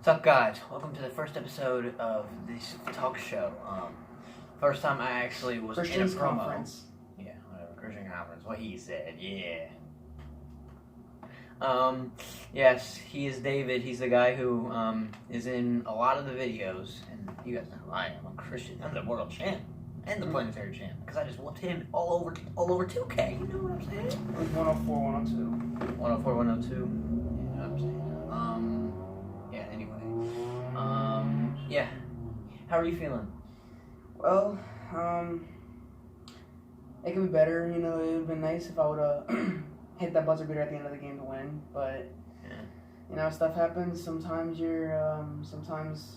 What's up, guys? Welcome to the first episode of this talk show. First time I actually was Christian's in a promo. conference. Yeah, whatever. Christian conference. What he said. Yeah. Yes, he is David. He's the guy who is in a lot of the videos. And you guys know who I am. I'm Christian. I'm the world champ and the planetary champ because I just whooped him all over 2K. You know what I'm saying? It was 104, 102. 104, 102. You know what I'm saying? Yeah. Anyway. Yeah. How are you feeling? Well, it could be better. You know, it would have been nice if I would have hit that buzzer beater at the end of the game to win. But you know, stuff happens. Sometimes sometimes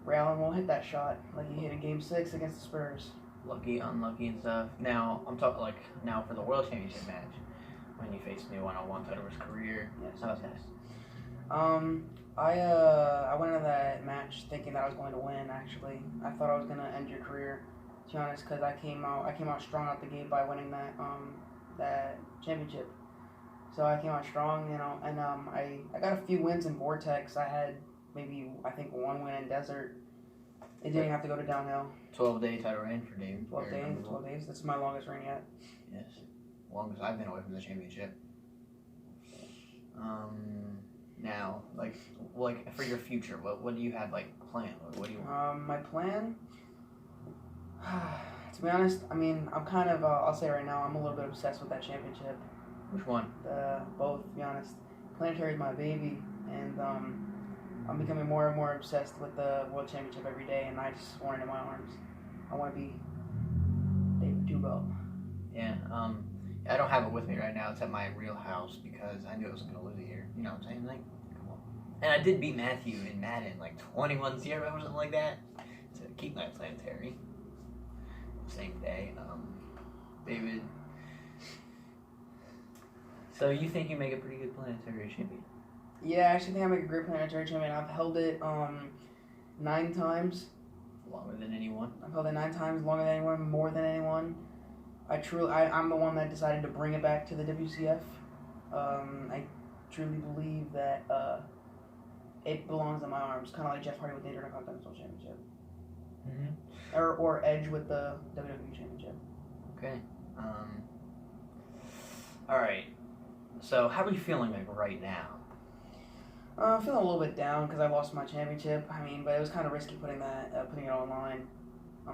Real won't hit that shot like he hit in Game 6 against the Spurs. Lucky, unlucky, and stuff. Now I'm talking now for the World Championship match when you faced me one-on-one title of his career. Yes. How was that? I went into that match thinking that I was going to win. Actually, I thought I was gonna end your career. To be honest, because I came out strong out the gate by winning that championship. So I came out strong, you know, and I got a few wins in Vortex. I had I think one win in Desert. It didn't have to go to downhill. 12-day title reign for David. 12 days. That's my longest reign yet. Yes, longest I've been away from the championship. Now, like for your future, what do you have planned? What do you want? My plan. To be honest, I mean, I'm kind of. I'll say right now, I'm a little bit obsessed with that championship. Which one? Both. To be honest, Planetary is my baby, and I'm becoming more and more obsessed with the World Championship every day, and I just want it in my arms. I want to be David Dubo. Yeah. I don't have it with me right now. It's at my real house because I knew I wasn't gonna lose it here. You know what I'm saying? Come on. And I did beat Matthew in Madden 21-0 or something like that to keep my Planetary. Same day. David. So you think you make a pretty good Planetary champion? Yeah, I actually think I make a great Planetary champion. I've held it 9 times. Longer than anyone. I've held it 9 times, longer than anyone, more than anyone. I'm the one that decided to bring it back to the WCF. I truly believe that it belongs in my arms, kind of like Jeff Hardy with the Intercontinental Championship. Mm-hmm. Or Edge with the WWE Championship. Okay. All right. So how are you feeling right now? I'm feeling a little bit down because I lost my championship. I mean, but it was kind of risky putting it on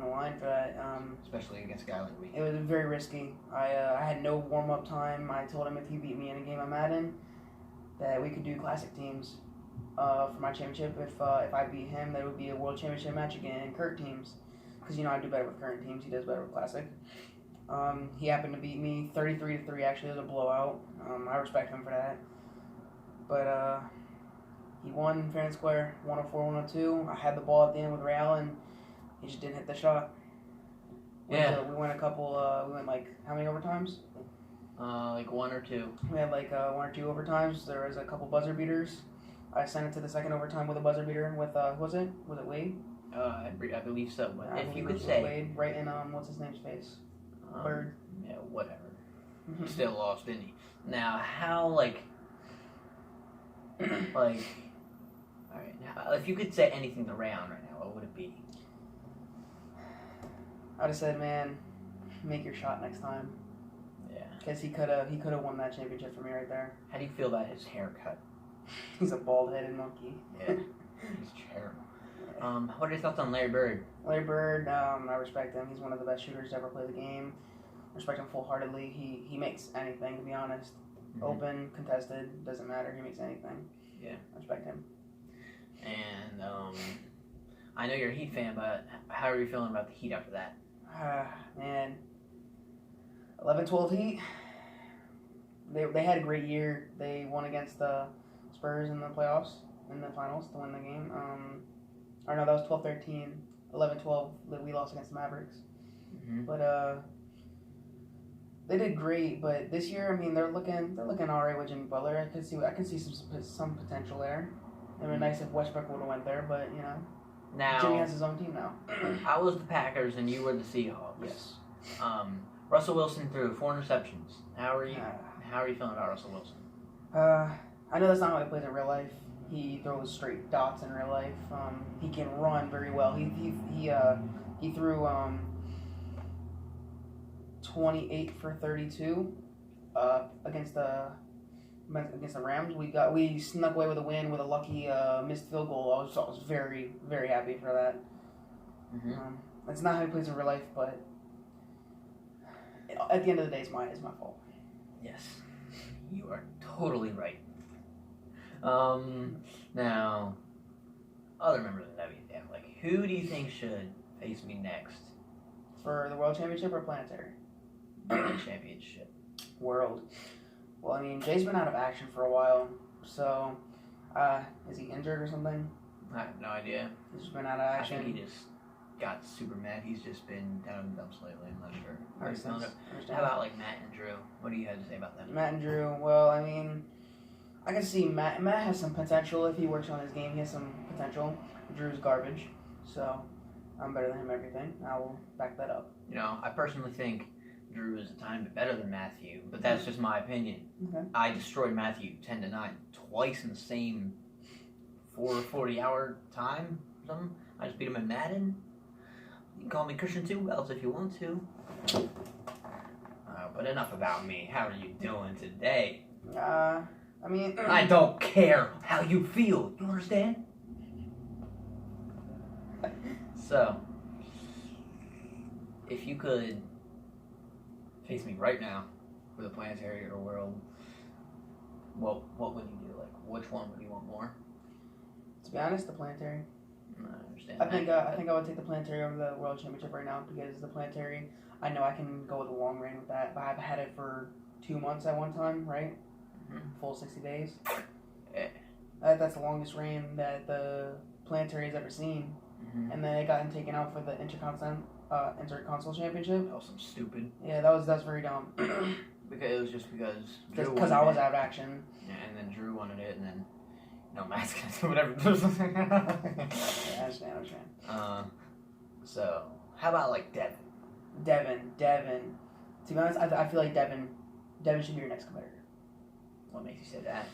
the line for that. Especially against a guy like me. It was very risky. I had no warm-up time. I told him if he beat me in a game of Madden that we could do classic teams for my championship. If I beat him, that would be a world championship match again in current teams. Because, you know, I do better with current teams. He does better with classic. He happened to beat me 33-3. Actually, it was a blowout. I respect him for that. But he won fair and square, 104-102. I had the ball at the end with Real, and he just didn't hit the shot. We went a couple. We went how many overtimes? 1 or 2. We had 1 or 2 overtimes. There was a couple buzzer beaters. I sent it to the second overtime with a buzzer beater with who was it? Was it Wade? I believe so. But if you could say say Wade, right in what's his name's face? Bird. Yeah, whatever. He still lost, didn't he? Now, how all right. Now, if you could say anything to Rayon right now, what would it be? I'd have said, man, make your shot next time. Yeah. Because he could have won that championship for me right there. How do you feel about his haircut? He's a bald-headed monkey. Yeah. He's terrible. What are your thoughts on Larry Bird? Larry Bird, I respect him. He's one of the best shooters to ever play the game. I respect him full-heartedly. He makes anything, to be honest. Mm-hmm. Open, contested, doesn't matter. He makes anything. Yeah. I respect him. And I know you're a Heat fan, but how are you feeling about the Heat after that? Man, 11-12 Heat. They had a great year. They won against the Spurs in the playoffs, in the finals to win the game. Or no, that was 12-13. 11-12 that we lost against the Mavericks. Mm-hmm. But they did great. But this year, I mean, they're looking all right with Jimmy Butler. I can see some potential there. It would be nice if Westbrook would have went there, but you know. Now, Jimmy has his own team now. I was the Packers and you were the Seahawks. Yes. Russell Wilson threw 4 interceptions. How are you feeling about Russell Wilson? I know that's not how he plays in real life. He throws straight dots in real life. He can run very well. He threw 28 for 32 against the Rams. We snuck away with a win with a lucky missed field goal. I was very, very happy for that. Mm-hmm. That's not how he plays in real life, but at the end of the day, it's my fault. Yes, you are totally right. Now, other members of the WWF, like, who do you think should face me next? For the World Championship or Planetary? World Championship. World. Well, I mean, Jay's been out of action for a while, so is he injured or something? I have no idea. He's just been out of action. I think he just got super mad. He's just been down in the dumps lately. I'm not sure. Makes sense. How about like Matt and Drew? What do you have to say about them? Matt and Drew. Well, I mean, I can see Matt has some potential if he works on his game. He has some potential. Drew's garbage, so I'm better than him at everything. I will back that up. You know, I personally think Drew is a tiny bit better than Matthew, but that's just my opinion. Okay. I destroyed Matthew 10-9 twice in the same 40-hour time or something. I just beat him in Madden. You can call me Christian 2 Wells if you want to. But enough about me. How are you doing today? I mean... I don't care how you feel. You understand? So, if you could face me right now with a Planetary or World, what would you do? Like, which one would you want more? To be honest, the Planetary. I understand. I think I would take the Planetary over the World Championship right now because the Planetary, I know I can go with a long reign with that. But I've had it for 2 months at one time, right? Mm-hmm. Full 60 days. Yeah. That's the longest reign that the Planetary has ever seen. Mm-hmm. And then it got taken out for the Interconsole Championship. That was some stupid. Yeah, that was very dumb. Because it was just because Drew because I was out of action. Yeah, and then Drew wanted it, and then Matt's gonna do whatever. Yeah, I understand. So how about like Devin? Devin. To be honest, I feel like Devin should be your next competitor. What makes you say that?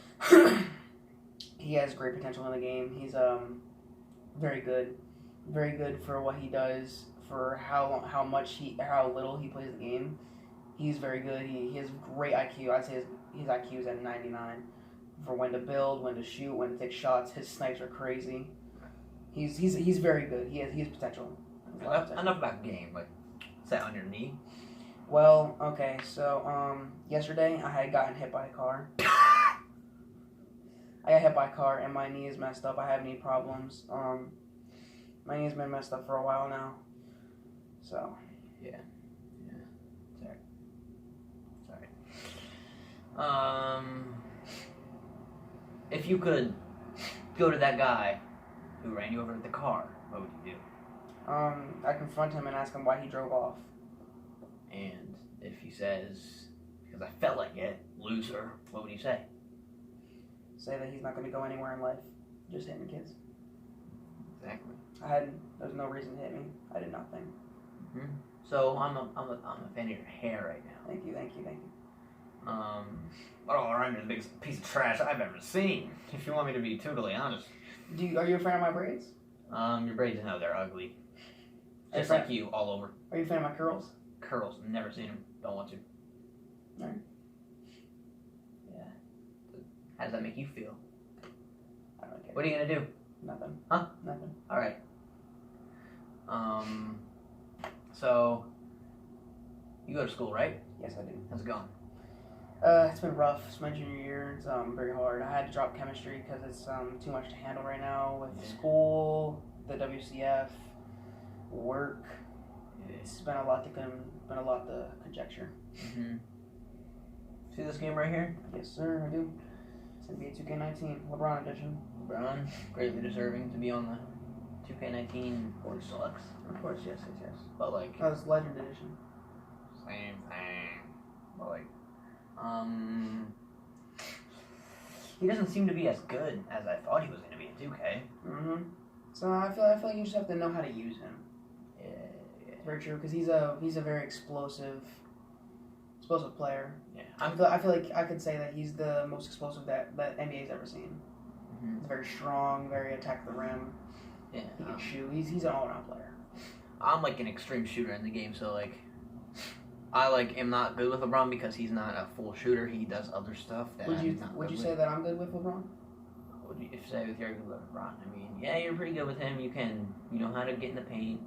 He has great potential in the game. He's very good for what he does, for how little he plays the game. He's very good. He has great IQ. I'd say his IQ is at 99 for when to build, when to shoot, when to take shots. His snipes are crazy. He's very good. He has potential. Enough about game. Like, is that on your knee? Well, okay. So yesterday I had gotten hit by a car. I got hit by a car and my knee is messed up. I have knee problems. My knee's been messed up for a while now. So. Yeah. Sorry. If you could go to that guy who ran you over with the car, what would you do? I confront him and ask him why he drove off. And if he says, because I felt like it, loser, what would you say? Say that he's not going to go anywhere in life. Just hitting the kids. Exactly. There's no reason to hit me. I did nothing. Mm-hmm. So I'm a fan of your hair right now. Thank you. But all around you're the biggest piece of trash I've ever seen. If you want me to be totally honest. Are you a fan of my braids? Your braids, no, they're ugly. Just fan- like you, all over. Are you a fan of my curls? Curls, never seen them. Don't want to. Alright. Yeah. How does that make you feel? I don't get it. What are you gonna do? Nothing. Huh? Nothing. All right. So you go to school, right? Yes, I do. How's it going? It's been rough. It's my junior year. It's very hard. I had to drop chemistry because it's too much to handle right now with school, the WCF, work. It's been a lot to conjecture. Mm-hmm. See this game right here? Yes, sir. I do. It's NBA 2K19 LeBron edition. LeBron, greatly deserving to be on the 2K19 board selects. Of course, yes. But like, that was Legend edition. same thing. But like, he doesn't seem to be as good as I thought he was going to be in 2K. Mm-hmm. So I feel like you just have to know how to use him. Yeah. Very true, because he's a very explosive player. Yeah. I feel like I could say that he's the most explosive that NBA's ever seen. He's very strong, very attack the rim. Yeah, He can shoot. He's an all-around player. I'm like an extreme shooter in the game, so like I am not good with LeBron because he's not a full shooter. He does other stuff that Would you with. say that I'm good with LeBron? What would you say with your good with LeBron? I mean, yeah, you're pretty good with him. You know how to get in the paint.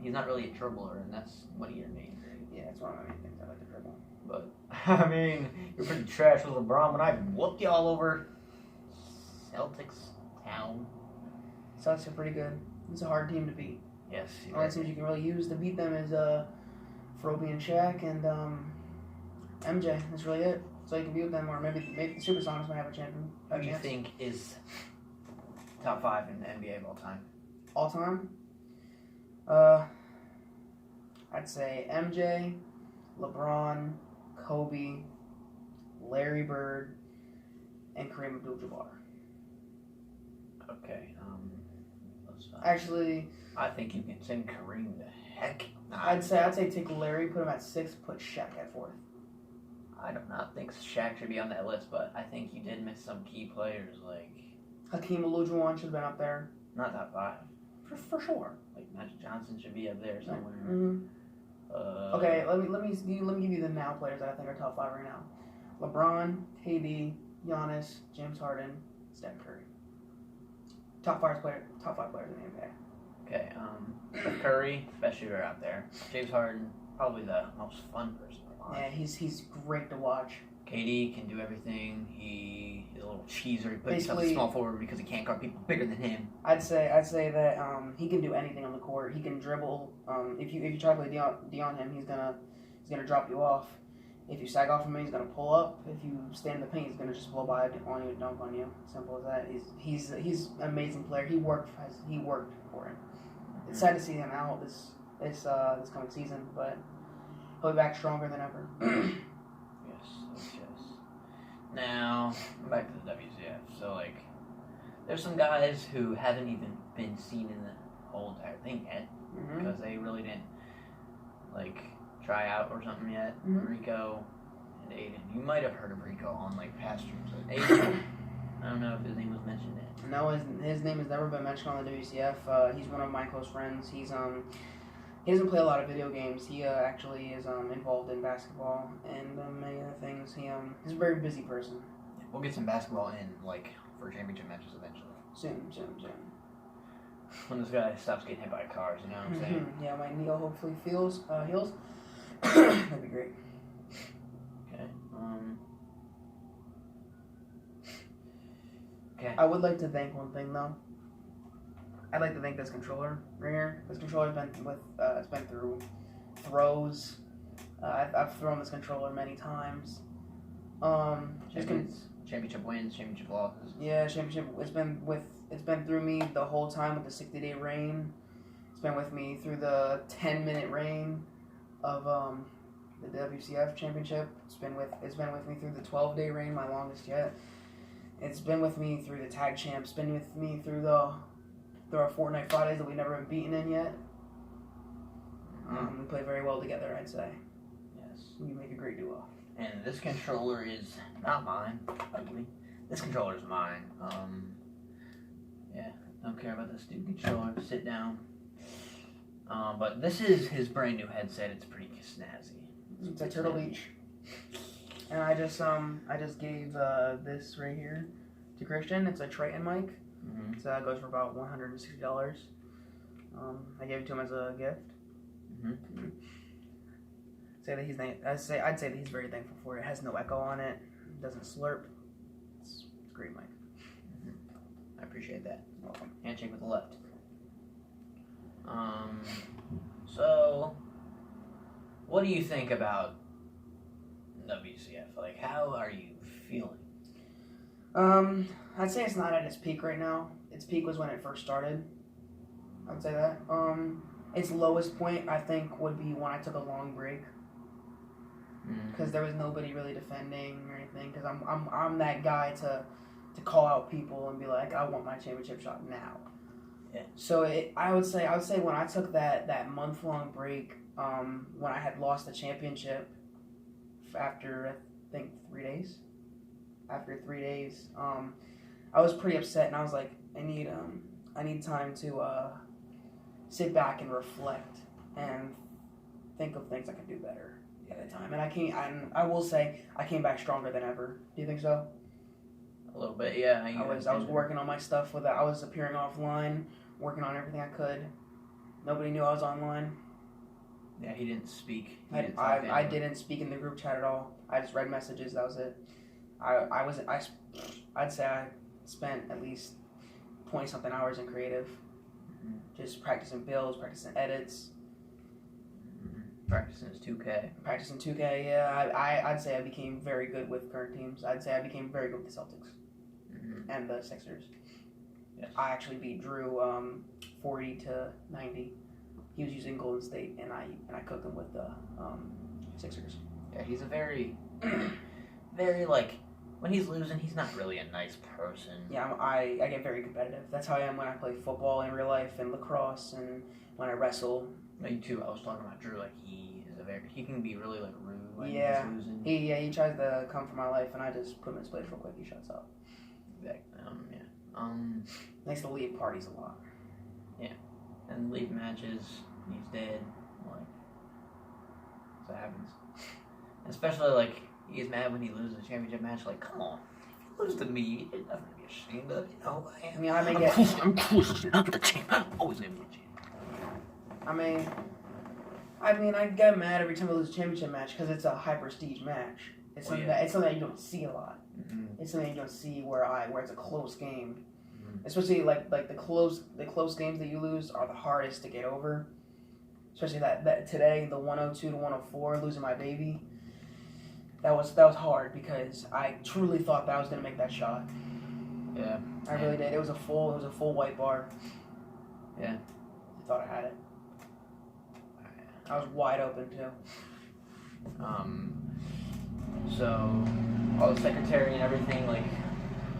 He's not really a dribbler, and that's one of your main things. Yeah, that's one of my main things. I like to dribble. But I mean, you're pretty trash with LeBron. When I whooped you all over Celtics town. Celtics are pretty good. It's a hard team to beat. Yes. The only teams you can really use to beat them is Froby and Shaq and MJ. That's really it. So you can beat with them, or maybe the Supersonics might have a champion. Who do you think is top 5 in the NBA of all time? All time? I'd say MJ, LeBron, Kobe, Larry Bird, and Kareem Abdul-Jabbar. Okay. Actually, I think you can send Kareem the heck. I'd say take Larry, put him at 6, put Shaq at 4th. I do not think Shaq should be on that list, but I think you did miss some key players like Hakeem Olajuwon should have been up there. not top 5. For sure. Like Magic Johnson should be up there somewhere. Mm-hmm. Okay, let me give you the now players that I think are top 5 right now. LeBron, KD, Giannis, James Harden, Steph Curry. Top 5 players in the NBA. Okay, Curry, best shooter out there. James Harden, probably the most fun person to watch. Yeah, he's great to watch. KD can do everything. He's a little cheeser. He puts himself as small forward because he can't guard people bigger than him. I'd say that he can do anything on the court. He can dribble. If you try to play D on him, he's gonna drop you off. If you sag off from him, he's gonna pull up. If you stand in the paint, he's gonna just blow by on you and dunk on you. Simple as that. He's an amazing player. He worked for him. It's sad to see him out this coming season, but he'll be back stronger than ever. Yes. Now, back to the WCF. So, there's some guys who haven't even been seen in the whole entire thing yet because they really didn't, try out or something yet. Rico and Aiden. You might have heard of Rico on, past streams. Aiden, I don't know if his name was mentioned yet. No, his name has never been mentioned on the WCF. He's one of my close friends. He doesn't play a lot of video games. He actually is involved in basketball and many other things. He's a very busy person. We'll get some basketball in, for championship matches eventually. Soon. When this guy stops getting hit by cars, you know what I'm saying? Yeah, my knee hopefully heals. That'd be great. Okay. Okay. I would like to thank one thing though. I'd like to thank this controller right here. This controller's it's been through throws. I've thrown this controller many times. Championship wins, championship losses. Yeah, championship. It's been through me the whole time with the 60-day reign. It's been with me through the 10-minute reign of the WCF championship. It's been with me through the 12-day reign, my longest yet. It's been with me through the tag champs. It's been with me through our Fortnite Fridays that we've never been beaten in yet. We play very well together, I'd say. Yes. We make a great duo. And this controller is not mine, ugly. This controller is mine. Yeah, don't care about this stupid controller. Sit down. But this is his brand new headset. It's pretty snazzy. It's a Turtle Beach. And I just gave this right here to Christian. It's a Triton mic. So that goes for about $160. I gave it to him as a gift. I'd say that he's very thankful for it. It has no echo on it. It doesn't slurp. It's a great mic. I appreciate that. You're welcome. Handshake with the left. So, what do you think about WCF? How are you feeling? I'd say it's not at its peak right now. Its peak was when it first started. I'd say that. Its lowest point, I think, would be when I took a long break. Because there was nobody really defending or anything. Because I'm that guy to call out people and be like, I want my championship shot now. Yeah. So I would say when I took that month-long break, when I had lost the championship after I think 3 days. After 3 days, I was pretty upset, and I was like, I need time to sit back and reflect and think of things I could do better at the time. And I will say I came back stronger than ever. Do you think so? A little bit, yeah. I was working on my stuff with it. I was appearing offline, working on everything I could. Nobody knew I was online. Yeah, he didn't speak. I didn't speak in the group chat at all. I just read messages. That was it. I'd say I spent at least 20-something hours in creative, just practicing builds, practicing edits, practicing his 2K. Practicing 2K. Yeah, I'd say I became very good with current teams. I'd say I became very good with the Celtics and the Sixers. Yes. I actually beat Drew 40-90. He was using Golden State, and I cooked him with the Sixers. Yeah, he's a very, very like when he's losing, he's not really a nice person. Yeah, I get very competitive. That's how I am when I play football in real life and lacrosse and when I wrestle. Me too. I was talking about Drew. Like he can be really like rude when he's losing. He tries to come for my life, and I just put him in his place real quick. He shuts up. Likes to leave parties a lot. Yeah, and leave matches. He's dead. Like that happens. Especially like he's mad when he loses a championship match. Like, come on, if you lose to me, you didn't have to be ashamed of. You know, I'm cool. I'm the champ. I'm always gonna be a champ. I mean, I get mad every time I lose a championship match because it's a high prestige match. It's something that you don't see a lot. Mm-hmm. It's something you don't see where it's a close game. Mm-hmm. Especially like the close games that you lose are the hardest to get over. Especially that today, the 102-104, losing my baby. That was hard because I truly thought that I was gonna make that shot. Yeah. I really did. It was a full white bar. Yeah. I thought I had it. I was wide open too. So all the secretary and everything,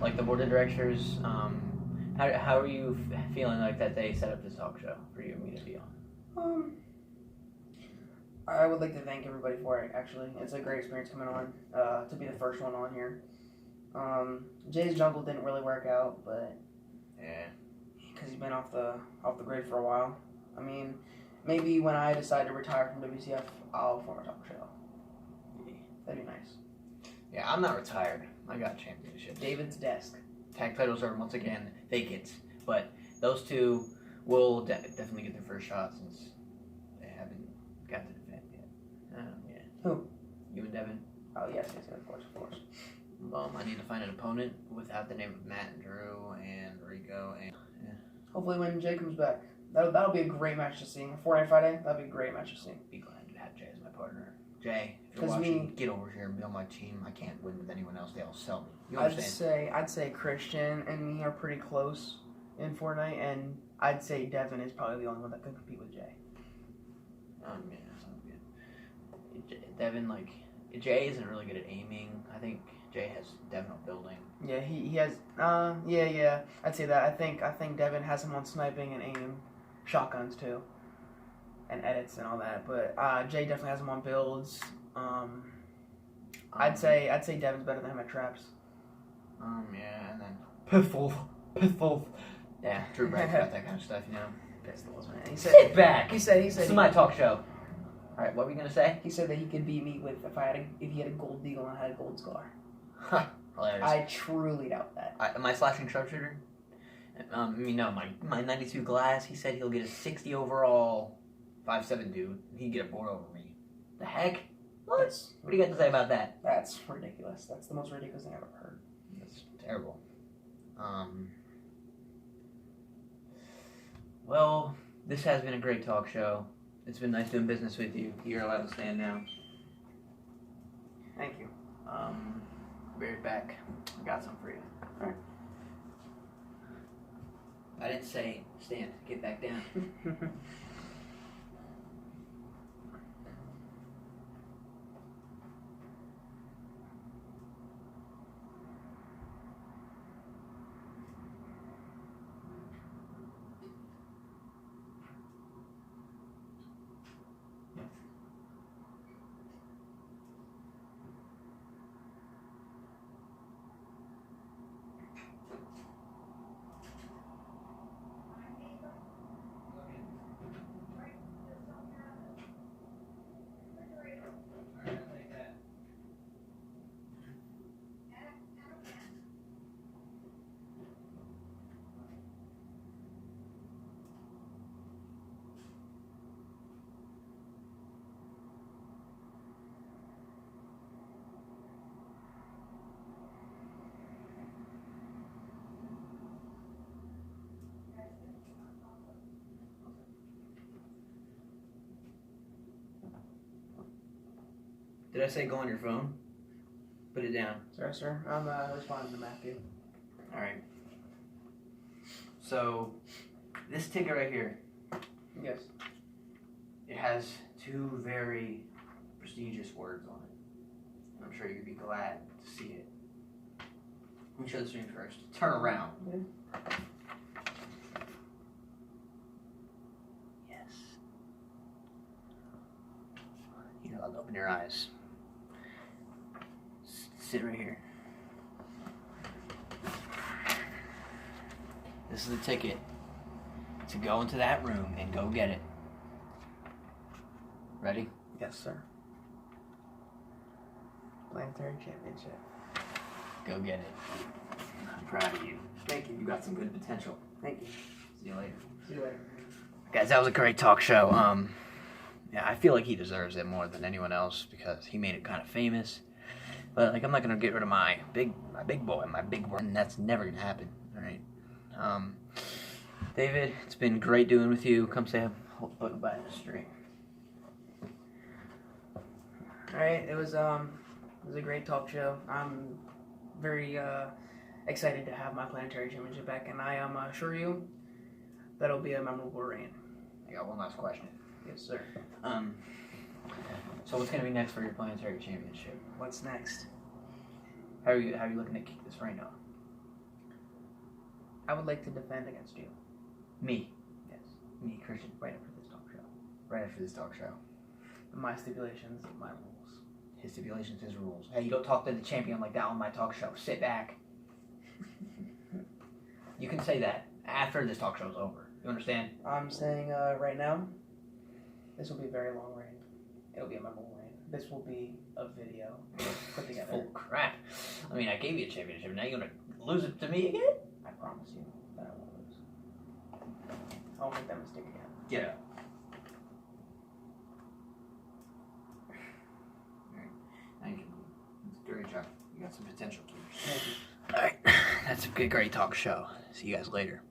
like the board of directors, how are you feeling like that they set up this talk show for you and me to be on? I would like to thank everybody for it. Actually, it's a great experience coming on. To be the first one on here. Jay's Jungle didn't really work out, but yeah, because he's been off the grid for a while. I mean, maybe when I decide to retire from WCF, I'll form a talk show. That'd be nice. Yeah, I'm not retired. I got championships. David's desk. Tag titles are once again vacant, but those two will definitely get their first shot since they haven't got to defend yet. Yeah. Who? You and Devin. Oh yes, of course. I need to find an opponent without the name of Matt and Drew and Rico and yeah. Hopefully when Jay comes back. That'll be a great match to see. Fortnite Friday, that'll be a great match to see. Be glad to have Jay as my partner. Jay, if you're watching, get over here and be on my team. I can't win with anyone else. They all sell me. You understand? I'd say Christian and me are pretty close in Fortnite, and I'd say Devin is probably the only one that could compete with Jay. Yeah, sounds good. Devin, Jay isn't really good at aiming. I think Jay has Devin on building. Yeah, he has. Yeah. I'd say that. I think Devin has him on sniping and aim, shotguns too, and edits and all that. But Jay definitely has him on builds. I'd say Devin's better than him at traps. Yeah, and then Piffle. Yeah, Drew brags about that kind of stuff, you know. Pistols, man. He said, sit back. He said. This is my talk show. All right, what were you gonna say? He said that he could beat me with if he had a gold deagle and I had a gold scar. Hilarious. I truly doubt that. My slashing sharpshooter. My 92 glass. He said he'll get a 60 overall, 5'7" dude. He'd get a board over me. The heck? What do you got to say about that? That's ridiculous. That's the most ridiculous thing I've ever heard. That's terrible. Well, this has been a great talk show. It's been nice doing business with you. You're allowed to stand now. Thank you. Be right back. I got some for you. All right. I didn't say stand. Get back down. I say go on your phone? Put it down. Sir. I'm responding to Matthew. All right. So, this ticket right here, Yes. it has two very prestigious words on it. I'm sure you'd be glad to see it. Let me show the screen first. Turn around. Yeah. Yes. You're allowed to open your eyes. Sit right here. This is the ticket to go into that room and go get it. Ready? Yes, sir. Planetary Championship. Go get it. I'm proud of you. Thank you. You got some good potential. Thank you. See you later. See you later. Guys, that was a great talk show. Yeah, I feel like he deserves it more than anyone else because he made it kind of famous. But like, I'm not gonna get rid of my big boy, my big word, and that's never gonna happen. All right. David, it's been great doing with you. Come say goodbye in the street. All right. It was a great talk show. I'm very excited to have my Planetary Championship back, and I assure you that it'll be a memorable reign. I got one last question. Yes, sir. So what's gonna be next for your Planetary Championship? What's next? How are you looking to kick this right now? I would like to defend against you. Me. Yes. Me, Christian. Right after this talk show. Right after this talk show. My stipulations, my rules. His stipulations, his rules. Hey, you don't talk to the champion like that on my talk show. Sit back. You can say that after this talk show's over. You understand? I'm saying right now, this will be a very long reign. It'll be a memorable reign. This will be a video put together. Full crap. I mean, I gave you a championship. Now you're going to lose it to me again? I promise you that I won't lose. I won't make that mistake again. Get up. Alright. Thank you. That's a great job. You got some potential. Thank you. Alright. That's a good, great talk show. See you guys later.